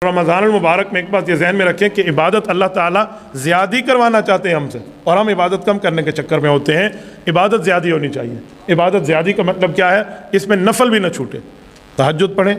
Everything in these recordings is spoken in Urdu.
رمضان المبارک میں ایک بات یہ ذہن میں رکھیں کہ عبادت اللہ تعالیٰ زیادی کروانا چاہتے ہیں ہم سے، اور ہم عبادت کم کرنے کے چکر میں ہوتے ہیں۔ عبادت زیادی ہونی چاہیے۔ عبادت زیادی کا مطلب کیا ہے؟ اس میں نفل بھی نہ چھوٹے۔ تہجد پڑھیں،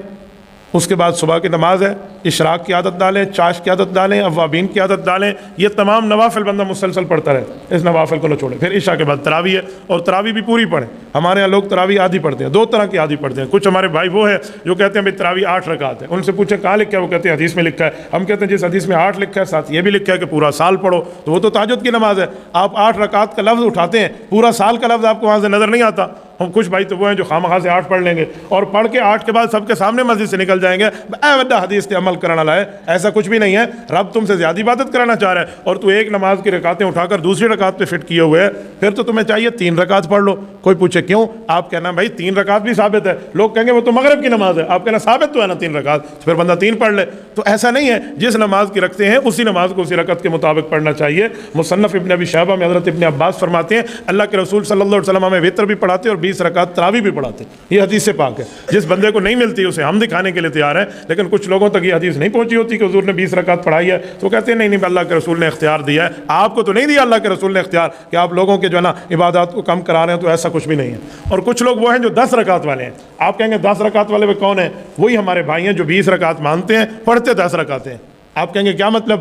اس کے بعد صبح کی نماز ہے، اشراق کی عادت ڈالیں، چاش کی عادت ڈالیں، اوابین کی عادت ڈالیں۔ یہ تمام نوافل بندہ مسلسل پڑھتا رہے، اس نوافل کو نہ چھوڑے۔ پھر عشاء کے بعد تراویح ہے، اور تراویح بھی پوری پڑھیں۔ ہمارے یہاں لوگ تراویح آدھی پڑھتے ہیں، دو طرح کی آدھی پڑھتے ہیں۔ کچھ ہمارے بھائی وہ ہیں جو کہتے ہیں بھائی تراویح 8 رکعت ہے، ان سے پوچھیں کہاں لکھا ہے؟ وہ کہتے ہیں حدیث میں لکھا ہے۔ ہم کہتے ہیں جس حدیث میں 8 لکھا ہے ساتھ یہ بھی لکھا ہے کہ پورا سال پڑھو، تو وہ تو تہجد کی نماز ہے۔ آپ 8 رکعت کا لفظ اٹھاتے ہیں، پورا سال کا لفظ آپ کو وہاں سے نظر نہیں آتا۔ ہم کچھ بھائی تو وہ ہیں جو خامخواہ سے 8 پڑھ لیں گے، اور پڑھ کے 8 کے بعد سب کے سامنے مسجد سے نکل جائیں گے، اے وڈا حدیث تے عمل کرنا لائے۔ ایسا کچھ بھی نہیں ہے، رب تم سے زیادہ عبادت کرانا چاہ رہا ہے، اور تو ایک نماز کی رکعتیں اٹھا کر دوسری رکعت پہ فٹ کیے ہوئے ہے، پھر تو تمہیں چاہیے 3 رکعت پڑھ لو۔ کوئی پوچھے کیوں؟ آپ کہنا بھائی 3 رکعت بھی ثابت ہے، لوگ کہیں گے وہ تو مغرب کی نماز ہے، آپ کہنا ثابت تو ہے نا 3 رکعت، پھر بندہ 3 پڑھ لے۔ تو ایسا نہیں ہے، جس نماز کی رکھتے ہیں اسی نماز کو اسی رکعت کے مطابق پڑھنا چاہیے۔ مصنف ابن ابی شیبہ میں حضرت ابن عباس فرماتے ہیں اللہ کے رسول صلی اللہ علیہ وسلم ہمیں وتر بھی پڑھاتے اور 20 رکعت تراویح بھی پڑھاتے۔ یہ حدیث سے پاک ہے، جس بندے کو نہیں ملتی اسے ہم دکھانے کے لیے تیار ہیں، لیکن کچھ لوگوں تک یہ حدیث نہیں پہنچی ہوتی کہ حضور نے 20 رکعت پڑھائی ہے، تو کہتے ہیں نہیں نہیں اللہ کے رسول نے اختیار دیا ہے۔ آپ کو تو نہیں دیا اللہ کے رسول نے اختیار کہ آپ لوگوں کے جو ہے نا عبادات کو کم کرا رہے ہیں، تو ایسا کچھ بھی نہیں ہے۔ اور کچھ لوگ وہ ہیں جو 10 رکعت والے ہیں۔ آپ کہیں گے 10 رکعت والے وہ کون ہیں؟ وہی ہمارے بھائی ہیں جو 20 رکعت مانتے ہیں، پڑھتے 10 رکعت ہیں۔ آپ کہیں گے کیا مطلب؟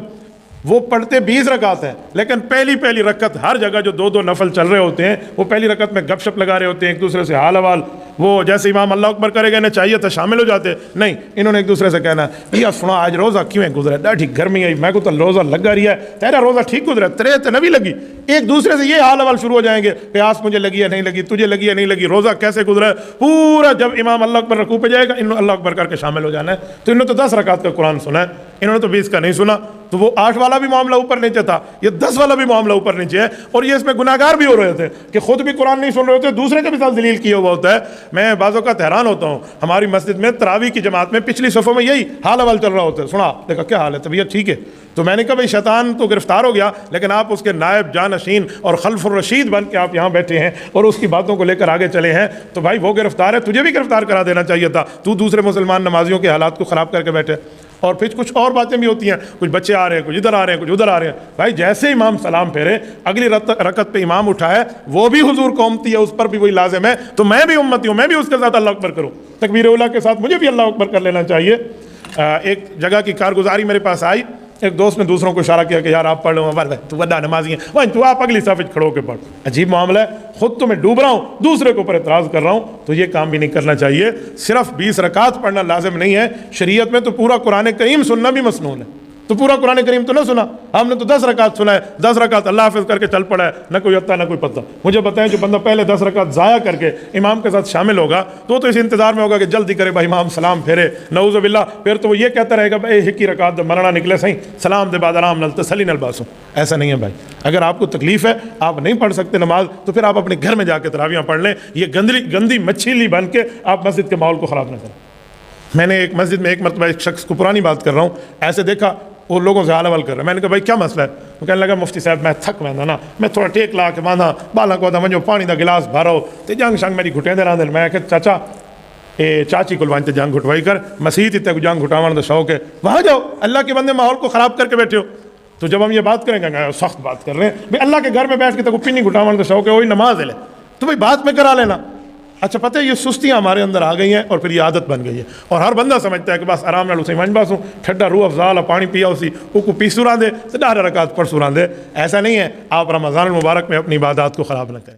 وہ پڑھتے 20 رکعت ہیں، لیکن پہلی رکعت ہر جگہ جو 2 نفل چل رہے ہوتے ہیں، وہ پہلی رکعت میں گپ شپ لگا رہے ہوتے ہیں، ایک دوسرے سے حال حوال، وہ جیسے امام اللہ اکبر کرے گا انہیں چاہیے تھا شامل ہو جاتے، نہیں، انہوں نے ایک دوسرے سے کہنا یہ سنا آج روزہ کیوں گزرا ہے؟ ڈاٹھی گرمی آئی، میں کو تو روزہ لگا رہی ہے، تیرا روزہ ٹھیک گزرا ہے، تیرے تو نبی لگی۔ ایک دوسرے سے یہ حال حوال شروع ہو جائیں گے، پیاس مجھے لگی ہے نہیں لگی، تجھے لگی ہے نہیں لگی، روزہ کیسے گزرا ہے پورا۔ جب امام اللہ اکبر رکوع پہ جائے گا، انہوں اللہ اکبر کر کے شامل ہو جانا ہے۔ تو انہوں نے تو 10 رکعت کا قرآن سنا ہے، انہوں نے تو 20 کا نہیں سنا، تو وہ 8 والا بھی معاملہ اوپر نیچے تھا، یہ 10 والا بھی معاملہ اوپر نیچے ہے، اور یہ اس میں گناہگار بھی ہو رہے تھے کہ خود بھی قرآن نہیں سن رہے ہوتے، دوسرے کے بھی ساتھ ذلیل کیا ہوا ہوتا ہے۔ میں بعضوں کا حیران ہوتا ہوں، ہماری مسجد میں تراویح کی جماعت میں پچھلی صفوں میں یہی حال حوال چل رہا ہوتا ہے، سنا دیکھا کیا حال ہے، طبیعت ٹھیک ہے؟ تو میں نے کہا بھائی شیطان تو گرفتار ہو گیا، لیکن آپ اس کے نائب جانشین اور خلف الرشید بن کے آپ یہاں بیٹھے ہیں اور اس کی باتوں کو لے کر آگے چلے ہیں، تو بھائی وہ گرفتار ہے، تجھے بھی گرفتار کرا دینا چاہیے تھا، تو دوسرے مسلمان نمازیوں کے حالات کو خراب کر کے بیٹھے۔ اور پھر کچھ اور باتیں بھی ہوتی ہیں، کچھ بچے آ رہے ہیں، کچھ ادھر آ رہے ہیں، کچھ ادھر آ رہے ہیں۔ بھائی جیسے امام سلام پھیرے، اگلی رکعت پہ امام اٹھائے، وہ بھی حضور کو امتی ہے، اس پر بھی وہی لازم ہے، تو میں بھی امتی ہوں، میں بھی اس کے ساتھ اللہ اکبر کروں، تکبیر اولیٰ کے ساتھ مجھے بھی اللہ اکبر کر لینا چاہیے۔ ایک جگہ کی کارگزاری میرے پاس آئی، ایک دوست نے دوسروں کو اشارہ کیا کہ یار آپ پڑھ لو، تو بڑا نمازی ہیں، وہ تو آپ اگلی صف کھڑو کے پڑھ۔ عجیب معاملہ ہے، خود تو میں ڈوب رہا ہوں، دوسرے کے اوپر اعتراض کر رہا ہوں، تو یہ کام بھی نہیں کرنا چاہیے۔ صرف 20 رکعت پڑھنا لازم نہیں ہے، شریعت میں تو پورا قرآن کریم سننا بھی مسنون ہے، تو پورا قرآن کریم تو نہ سنا، ہم نے تو 10 رکعت سنا ہے، 10 رکعت اللہ حافظ کر کے چل پڑا ہے، نہ کوئی عطا نہ کوئی پتہ۔ مجھے بتائیں جو بندہ پہلے 10 رکعت ضائع کر کے امام کے ساتھ شامل ہوگا، تو اس انتظار میں ہوگا کہ جلدی کرے بھائی امام سلام پھیرے، نعوذ باللہ، پھر تو وہ یہ کہتا رہے گا بھائی ہکی رکعت جب مرنا نکلے صحیح سلام دے بعد آرام نل تسلی نل باسو۔ ایسا نہیں ہے بھائی، اگر آپ کو تکلیف ہے، آپ نہیں پڑھ سکتے نماز، تو پھر آپ اپنے گھر میں جا کے تراویح پڑھ لیں، یہ گندی مچھلی بن کے آپ مسجد کے ماحول کو خراب نہ کریں۔ میں نے ایک مسجد میں ایک مرتبہ ایک شخص کو، پرانی بات کر رہا ہوں، ایسے دیکھا وہ لوگوں سے حال حوال کر رہا ہے، میں نے کہا بھائی کیا مسئلہ ہے؟ وہ کہنے لگا مفتی صاحب میں تھک ویندا نا، میں تھوڑا ٹیک لا کے باندھا بالا کو ونجو پانی دا گلاس بھرو تے جنگ شنگ میری گھٹیندے رہندے۔ میں کہ چاچا اے چاچی کو وانتے جنگ گھٹوائی کر، مسیت تے کو جنگ گھٹاون دا شوق ہے، وہاں جاؤ، اللہ کے بندے ماحول کو خراب کر کے بیٹھے ہو۔ تو جب ہم یہ بات کریں گے سخت بات کر رہے ہیں بھائی، اللہ کے گھر میں بیٹھ کے تو پینی گھٹاون دا شوق ہے، وہی نماز ہے لے تو بھائی بات میں کرا لینا۔ اچھا پتہ ہے یہ سستیاں ہمارے اندر آ گئی ہیں، اور پھر یہ عادت بن گئی ہے، اور ہر بندہ سمجھتا ہے کہ بس آرام نال اسے ونج باسوں ٹھڈا روح افضال پانی پیا اسی کو پی سوران دے تو 10 رکعت پڑھ سوران دے۔ ایسا نہیں ہے، آپ رمضان المبارک میں اپنی عبادات کو خراب نہ کریں۔